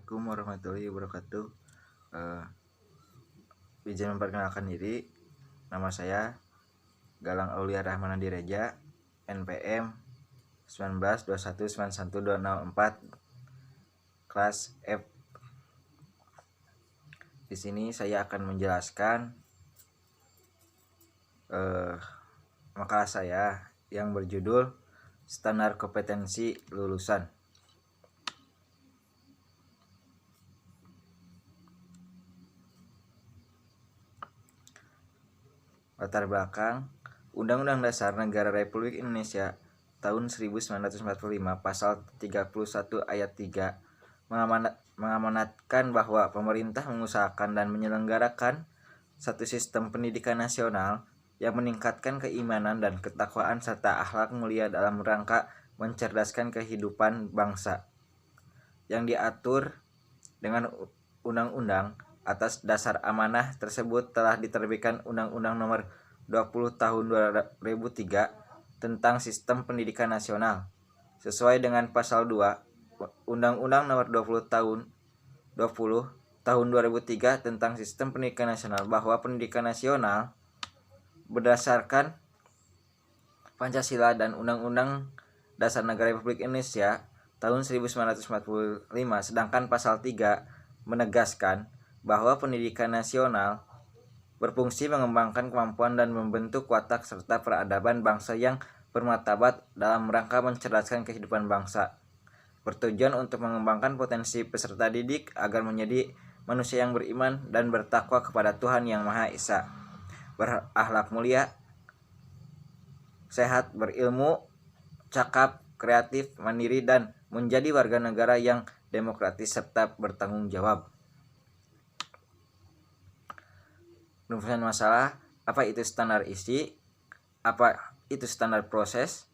Assalamualaikum warahmatullahi wabarakatuh. Izin memperkenalkan diri. Nama saya Galang Aulia Rahmana Direja, NPM 19219124, kelas F. Di sini saya akan menjelaskan makalah saya yang berjudul Standar Kompetensi Lulusan. Latar belakang Undang-Undang Dasar Negara Republik Indonesia tahun 1945 pasal 31 ayat 3 mengamanatkan bahwa pemerintah mengusahakan dan menyelenggarakan satu sistem pendidikan nasional yang meningkatkan keimanan dan ketakwaan serta akhlak mulia dalam rangka mencerdaskan kehidupan bangsa, yang diatur dengan undang-undang. Atas dasar amanah tersebut telah diterbitkan Undang-Undang Nomor 20 Tahun 2003 tentang Sistem Pendidikan Nasional. Sesuai dengan pasal 2 Undang-Undang Nomor 20 Tahun 2003 tentang Sistem Pendidikan Nasional, bahwa pendidikan nasional berdasarkan Pancasila dan Undang-Undang Dasar Negara Republik Indonesia tahun 1945, sedangkan pasal 3 menegaskan bahwa pendidikan nasional berfungsi mengembangkan kemampuan dan membentuk watak serta peradaban bangsa yang bermartabat dalam rangka mencerdaskan kehidupan bangsa, bertujuan untuk mengembangkan potensi peserta didik agar menjadi manusia yang beriman dan bertakwa kepada Tuhan Yang Maha Esa, berakhlak mulia, sehat, berilmu, cakap, kreatif, mandiri, dan menjadi warga negara yang demokratis serta bertanggung jawab. Rumusan masalah: apa itu standar isi, apa itu standar proses,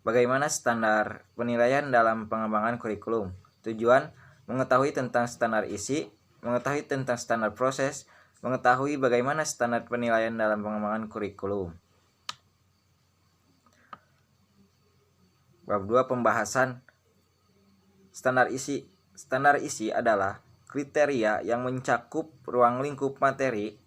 bagaimana standar penilaian dalam pengembangan kurikulum. Tujuan: mengetahui tentang standar isi, mengetahui tentang standar proses, mengetahui bagaimana standar penilaian dalam pengembangan kurikulum. Bab 2, pembahasan standar isi. Standar isi adalah kriteria yang mencakup ruang lingkup materi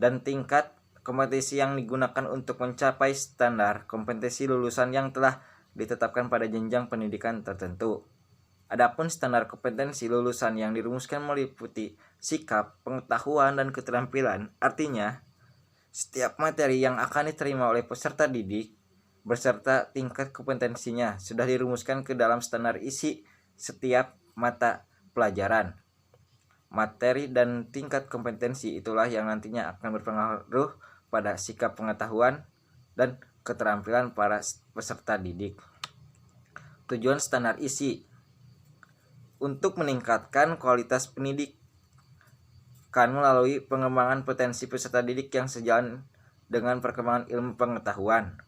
dan tingkat kompetensi yang digunakan untuk mencapai standar kompetensi lulusan yang telah ditetapkan pada jenjang pendidikan tertentu. Adapun standar kompetensi lulusan yang dirumuskan meliputi sikap, pengetahuan, dan keterampilan. Artinya, setiap materi yang akan diterima oleh peserta didik beserta tingkat kompetensinya sudah dirumuskan ke dalam standar isi setiap mata pelajaran. Materi dan tingkat kompetensi itulah yang nantinya akan berpengaruh pada sikap, pengetahuan, dan keterampilan para peserta didik. Tujuan standar isi: untuk meningkatkan kualitas pendidikan melalui pengembangan potensi peserta didik yang sejalan dengan perkembangan ilmu pengetahuan,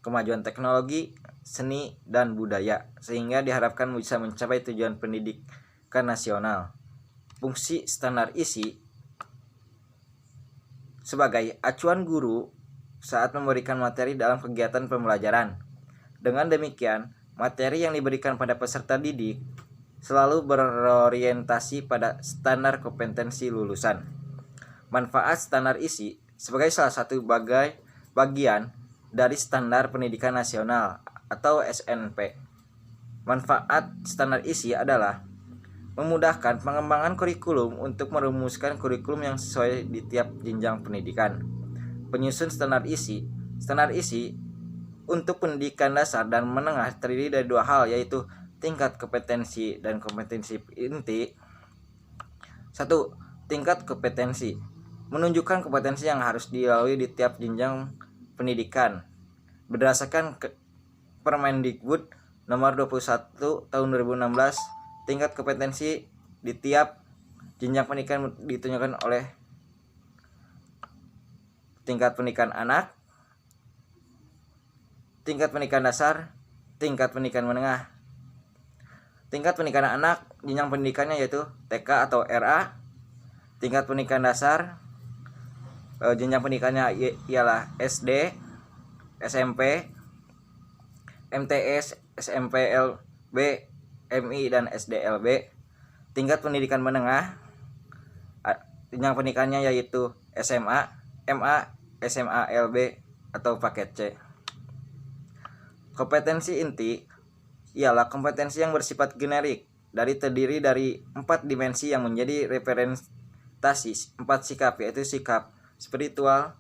kemajuan teknologi, seni, dan budaya, sehingga diharapkan bisa mencapai tujuan pendidikan nasional. Fungsi standar isi sebagai acuan guru saat memberikan materi dalam kegiatan pembelajaran. Dengan demikian, materi yang diberikan pada peserta didik selalu berorientasi pada standar kompetensi lulusan. Manfaat standar isi sebagai salah satu bagian dari Standar Pendidikan Nasional atau SNP. Manfaat standar isi adalah memudahkan pengembangan kurikulum untuk merumuskan kurikulum yang sesuai di tiap jenjang pendidikan. Penyusun standar isi. Standar isi untuk pendidikan dasar dan menengah terdiri dari dua hal, yaitu tingkat kompetensi dan kompetensi inti. 1. Tingkat kompetensi menunjukkan kompetensi yang harus dilalui di tiap jenjang pendidikan. Berdasarkan Permendikbud Nomor 21 Tahun 2016, tingkat kompetensi di tiap jenjang pendidikan ditunjukkan oleh tingkat pendidikan anak, tingkat pendidikan dasar, tingkat pendidikan menengah. Tingkat pendidikan anak, jenjang pendidikannya yaitu TK atau RA. Tingkat pendidikan dasar, jenjang pendidikannya ialah SD, SMP, MTS, SMPLB, MI, dan SDLB. tingkat pendidikan menengah, jenjang pendidikannya yaitu SMA, MA, SMA LB atau paket C. Kompetensi inti ialah kompetensi yang bersifat generik terdiri dari 4 dimensi yang menjadi representasi 4 sikap, yaitu sikap spiritual,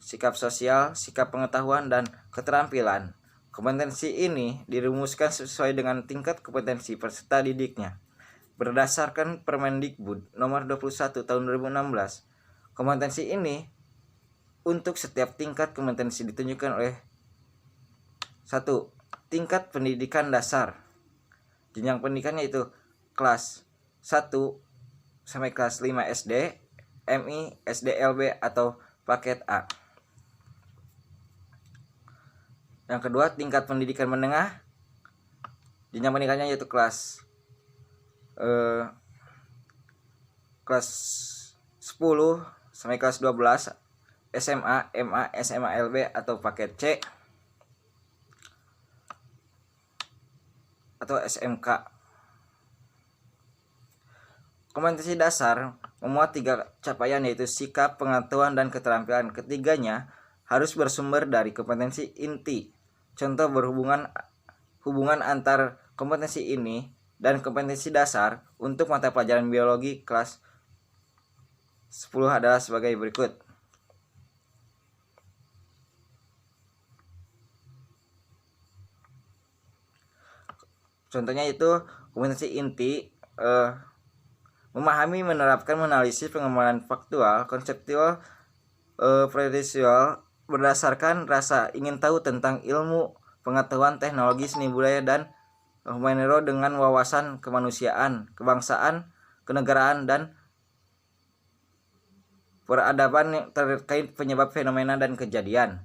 sikap sosial, sikap pengetahuan, dan keterampilan. Kompetensi ini dirumuskan sesuai dengan tingkat kompetensi peserta didiknya. Berdasarkan Permendikbud nomor 21 tahun 2016, kompetensi ini untuk setiap tingkat kompetensi ditunjukkan oleh 1. Tingkat pendidikan dasar. Jenjang pendidikannya itu kelas 1 sampai kelas 5 SD, MI, SDLB atau paket A. Yang kedua, tingkat pendidikan menengah. Jenjang pendidikannya yaitu kelas 10 sampai kelas 12, SMA, MA, SMA LB atau paket C atau SMK. Kompetensi dasar memuat 3 capaian, yaitu sikap, pengetahuan, dan keterampilan. Ketiganya harus bersumber dari kompetensi inti. Contoh hubungan antar kompetensi ini dan kompetensi dasar untuk mata pelajaran biologi kelas 10 adalah sebagai berikut. Contohnya itu kompetensi inti memahami, menerapkan, menganalisis, pengembangan faktual, konseptual, prosedural berdasarkan rasa ingin tahu tentang ilmu, pengetahuan, teknologi, seni budaya, dan humaniora dengan wawasan kemanusiaan, kebangsaan, kenegaraan, dan peradaban yang terkait penyebab fenomena dan kejadian.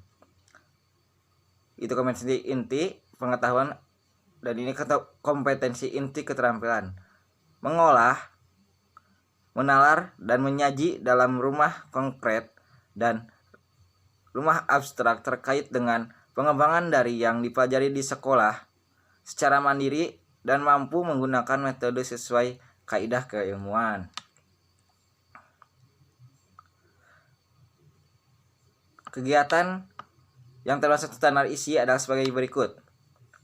Itu kompetensi inti pengetahuan. Dan ini kompetensi inti keterampilan: mengolah, menalar, dan menyaji dalam rumah konkret dan rumah abstrak terkait dengan pengembangan dari yang dipelajari di sekolah secara mandiri dan mampu menggunakan metode sesuai kaidah keilmuan. Kegiatan yang termasuk standar isi adalah sebagai berikut.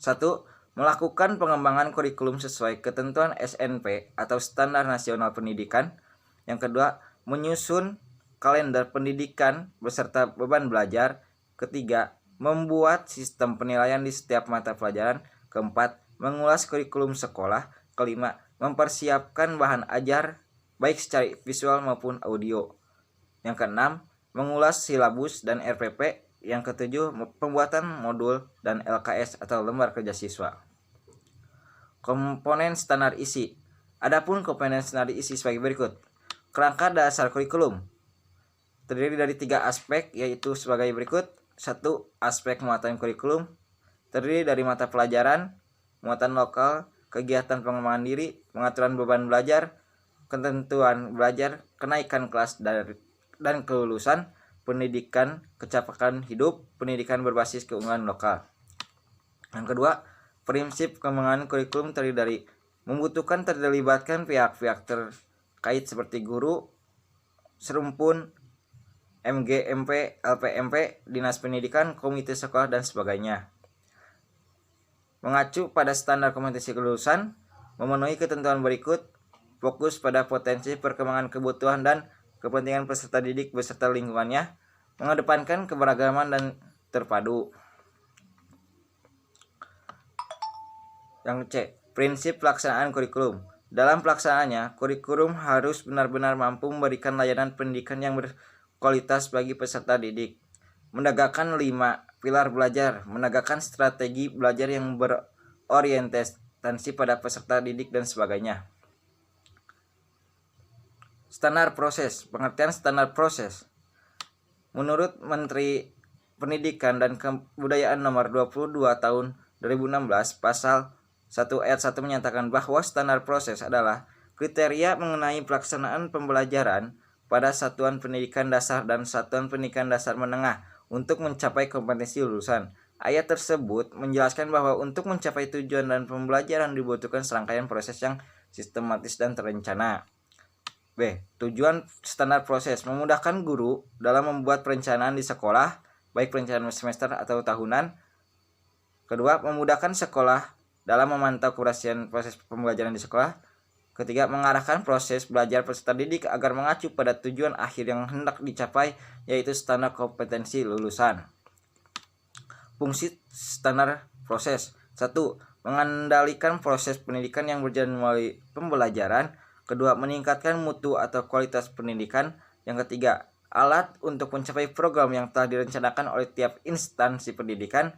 1. Melakukan pengembangan kurikulum sesuai ketentuan SNP atau Standar Nasional Pendidikan. Yang kedua, menyusun kalender pendidikan beserta beban belajar. Ketiga, membuat sistem penilaian di setiap mata pelajaran. Keempat, mengulas kurikulum sekolah. Kelima, mempersiapkan bahan ajar baik secara visual maupun audio. Yang keenam, mengulas silabus dan RPP. Yang ketujuh, pembuatan modul dan LKS atau lembar kerja siswa. Komponen standar isi. Adapun komponen standar isi sebagai berikut. Kerangka dasar kurikulum terdiri dari 3 aspek, yaitu sebagai berikut. 1. Aspek muatan kurikulum terdiri dari mata pelajaran, muatan lokal, kegiatan pengembangan diri, pengaturan beban belajar, ketentuan belajar, kenaikan kelas dan kelulusan, pendidikan kecapaian hidup, pendidikan berbasis keunggulan lokal. Yang kedua, prinsip pengembangan kurikulum terdiri dari membutuhkan terlibatkan pihak-pihak terkait seperti guru, serumpun, MGMP, LPMP, Dinas Pendidikan, Komite Sekolah, dan sebagainya. Mengacu pada standar kompetensi kelulusan, memenuhi ketentuan berikut, fokus pada potensi perkembangan kebutuhan dan kepentingan peserta didik beserta lingkungannya, mengedepankan keberagaman dan terpadu. Yang C. Prinsip pelaksanaan kurikulum. Dalam pelaksanaannya, kurikulum harus benar-benar mampu memberikan layanan pendidikan yang berkualitas bagi peserta didik. Menegakkan 5 pilar belajar, menegakkan strategi belajar yang berorientasi pada peserta didik dan sebagainya. Standar proses. Pengertian standar proses. Menurut Menteri Pendidikan dan Kebudayaan nomor 22 tahun 2016, pasal 1 ayat 1 menyatakan bahwa standar proses adalah kriteria mengenai pelaksanaan pembelajaran pada satuan pendidikan dasar dan satuan pendidikan dasar menengah untuk mencapai kompetensi lulusan. Ayat tersebut menjelaskan bahwa untuk mencapai tujuan dan pembelajaran dibutuhkan serangkaian proses yang sistematis dan terencana. B. Tujuan standar proses memudahkan guru dalam membuat perencanaan di sekolah, baik perencanaan semester atau tahunan. Kedua, memudahkan sekolah dalam memantau keberhasilan proses pembelajaran di sekolah. Ketiga, mengarahkan proses belajar peserta didik agar mengacu pada tujuan akhir yang hendak dicapai, yaitu standar kompetensi lulusan. Fungsi standar proses. 1. Mengendalikan proses pendidikan yang berjalan melalui pembelajaran. Kedua, meningkatkan mutu atau kualitas pendidikan. Yang ketiga, alat untuk mencapai program yang telah direncanakan oleh tiap instansi pendidikan.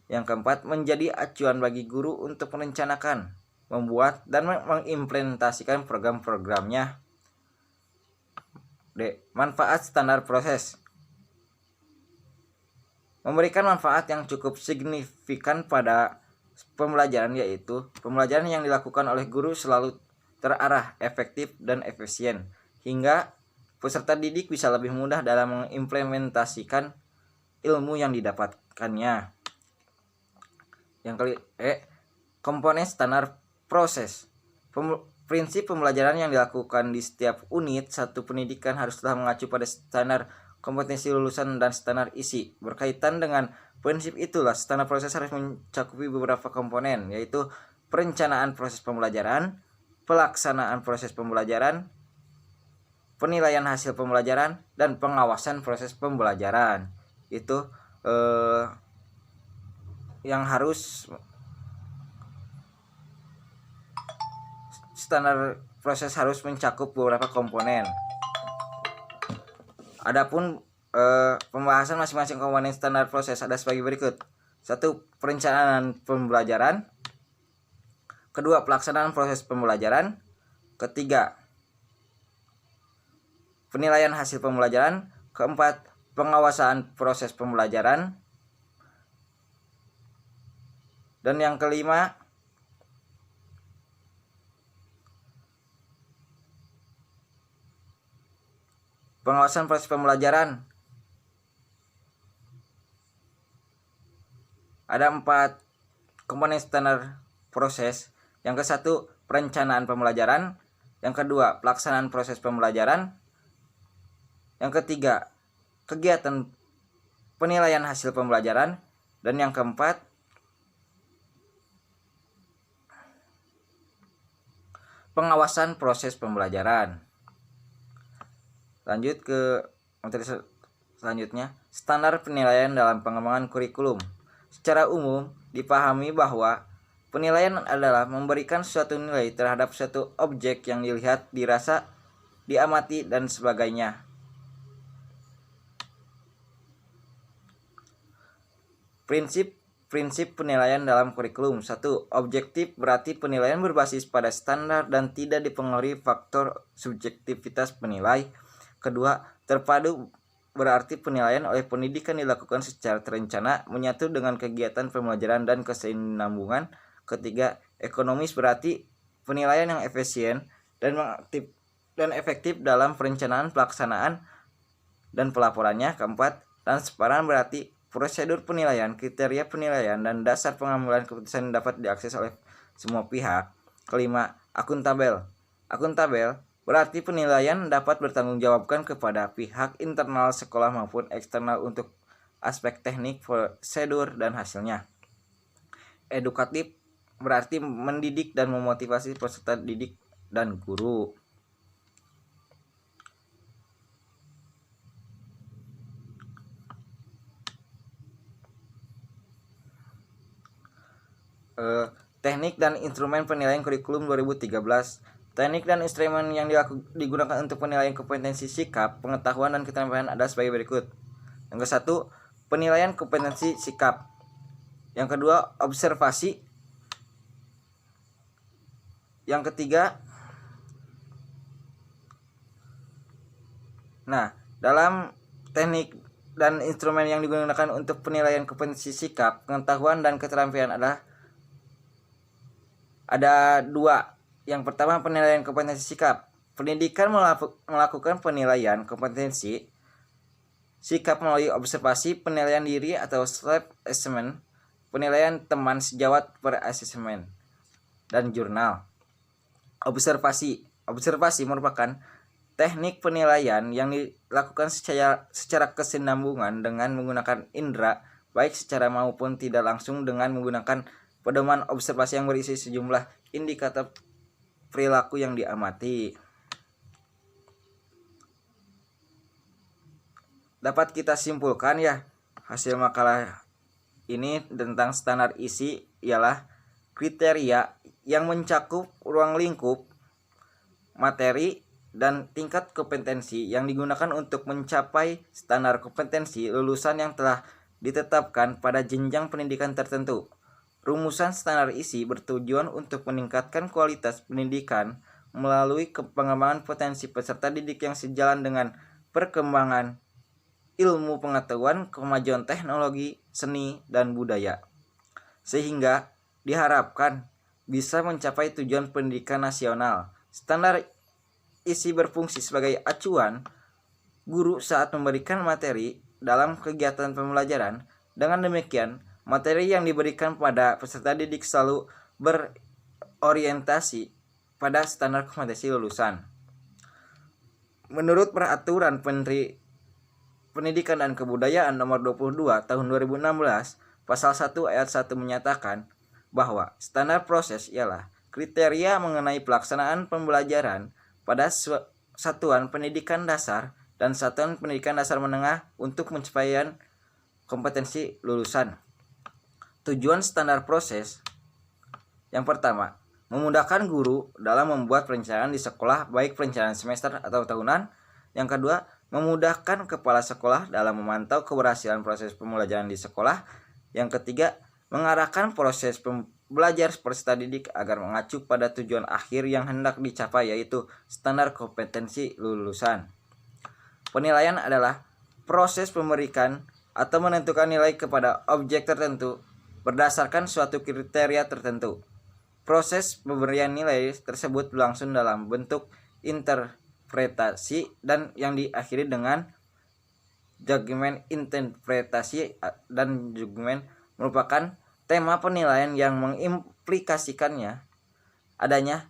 Yang keempat, menjadi acuan bagi guru untuk merencanakan, membuat, dan mengimplementasikan program-programnya. D. Manfaat standar proses. Memberikan manfaat yang cukup signifikan pada pembelajaran, yaitu pembelajaran yang dilakukan oleh guru selalu terarah, efektif, dan efisien, hingga peserta didik bisa lebih mudah dalam mengimplementasikan ilmu yang didapatkannya. Yang komponen standar proses. Prinsip pembelajaran yang dilakukan di setiap unit satu pendidikan haruslah mengacu pada standar kompetensi lulusan dan standar isi. Berkaitan dengan prinsip itulah, standar proses harus mencakupi beberapa komponen, yaitu perencanaan proses pembelajaran, pelaksanaan proses pembelajaran, penilaian hasil pembelajaran, dan pengawasan proses pembelajaran. Itu yang harus standar proses harus mencakup beberapa komponen. Adapun pembahasan masing-masing komponen standar proses ada sebagai berikut. 1. Perencanaan pembelajaran. Kedua, pelaksanaan proses pembelajaran. Ketiga, penilaian hasil pembelajaran. Keempat, pengawasan proses pembelajaran. Dan yang kelima, pengawasan proses pembelajaran. Ada 4 komponen standar proses. Yang ke-1, perencanaan pembelajaran. Yang kedua, pelaksanaan proses pembelajaran. Yang ketiga, kegiatan penilaian hasil pembelajaran. Dan yang keempat, pengawasan proses pembelajaran. Lanjut ke materi selanjutnya, standar penilaian dalam pengembangan kurikulum. Secara umum dipahami bahwa penilaian adalah memberikan suatu nilai terhadap suatu objek yang dilihat, dirasa, diamati, dan sebagainya. Prinsip penilaian dalam kurikulum. 1. Objektif, berarti penilaian berbasis pada standar dan tidak dipengaruhi faktor subjektivitas penilai. Kedua, terpadu, berarti penilaian oleh pendidikan dilakukan secara terencana, menyatu dengan kegiatan pembelajaran dan kesinambungan. Ketiga, ekonomis, berarti penilaian yang efisien dan efektif dalam perencanaan, pelaksanaan, dan pelaporannya. Keempat, transparan, berarti prosedur penilaian, kriteria penilaian, dan dasar pengambilan keputusan dapat diakses oleh semua pihak. Kelima, akuntabel. Akuntabel berarti penilaian dapat bertanggungjawabkan kepada pihak internal sekolah maupun eksternal untuk aspek teknik, prosedur, dan hasilnya. Edukatif berarti mendidik dan memotivasi peserta didik dan guru. Teknik dan instrumen penilaian kurikulum 2013. Teknik dan instrumen yang digunakan untuk penilaian kompetensi sikap, pengetahuan, dan keterampilan ada sebagai berikut. Yang ke-1, penilaian kompetensi sikap. Yang kedua, observasi. Yang ketiga, dalam teknik dan instrumen yang digunakan untuk penilaian kompetensi sikap, pengetahuan, dan keterampilan ada 2. Yang pertama, penilaian kompetensi sikap. Pendidikan melakukan penilaian kompetensi sikap melalui observasi, penilaian diri atau self assessment, penilaian teman sejawat per assessment, dan jurnal. Observasi. Observasi merupakan teknik penilaian yang dilakukan secara kesinambungan dengan menggunakan indera, baik secara maupun tidak langsung, dengan menggunakan pedoman observasi yang berisi sejumlah indikator perilaku yang diamati. Dapat kita simpulkan ya, hasil makalah ini tentang standar isi ialah kriteria yang mencakup ruang lingkup, materi, dan tingkat kompetensi yang digunakan untuk mencapai standar kompetensi lulusan yang telah ditetapkan pada jenjang pendidikan tertentu. Rumusan standar isi bertujuan untuk meningkatkan kualitas pendidikan melalui pengembangan potensi peserta didik yang sejalan dengan perkembangan ilmu pengetahuan, kemajuan teknologi, seni, dan budaya, sehingga diharapkan bisa mencapai tujuan pendidikan nasional. Standar isi berfungsi sebagai acuan guru saat memberikan materi dalam kegiatan pembelajaran. Dengan demikian, materi yang diberikan pada peserta didik selalu berorientasi pada standar kompetensi lulusan. Menurut Peraturan Menteri Pendidikan dan Kebudayaan Nomor 22 Tahun 2016, Pasal 1 Ayat 1 menyatakan bahwa standar proses ialah kriteria mengenai pelaksanaan pembelajaran pada satuan pendidikan dasar dan satuan pendidikan dasar menengah untuk pencapaian kompetensi lulusan. Tujuan standar proses yang pertama, memudahkan guru dalam membuat perencanaan di sekolah, baik perencanaan semester atau tahunan. Yang kedua, memudahkan kepala sekolah dalam memantau keberhasilan proses pembelajaran di sekolah. Yang ketiga, mengarahkan proses belajar peserta didik agar mengacu pada tujuan akhir yang hendak dicapai, yaitu standar kompetensi lulusan. Penilaian adalah proses memberikan atau menentukan nilai kepada objek tertentu berdasarkan suatu kriteria tertentu. Proses pemberian nilai tersebut berlangsung dalam bentuk interpretasi dan yang diakhiri dengan judgement. Interpretasi dan judgement merupakan tema penilaian yang mengimplikasikannya adanya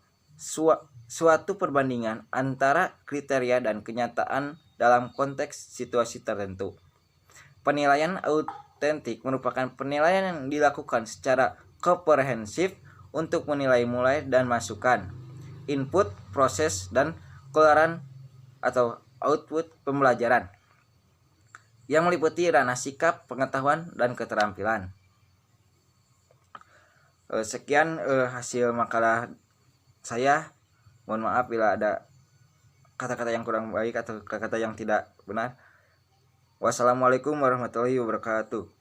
suatu perbandingan antara kriteria dan kenyataan dalam konteks situasi tertentu. Penilaian autentik merupakan penilaian yang dilakukan secara komprehensif untuk menilai mulai dan masukan, input, proses, dan keluaran atau output pembelajaran yang meliputi ranah sikap, pengetahuan, dan keterampilan. Sekian hasil makalah saya. Mohon maaf bila ada kata-kata yang kurang baik atau kata-kata yang tidak benar. Wassalamualaikum warahmatullahi wabarakatuh.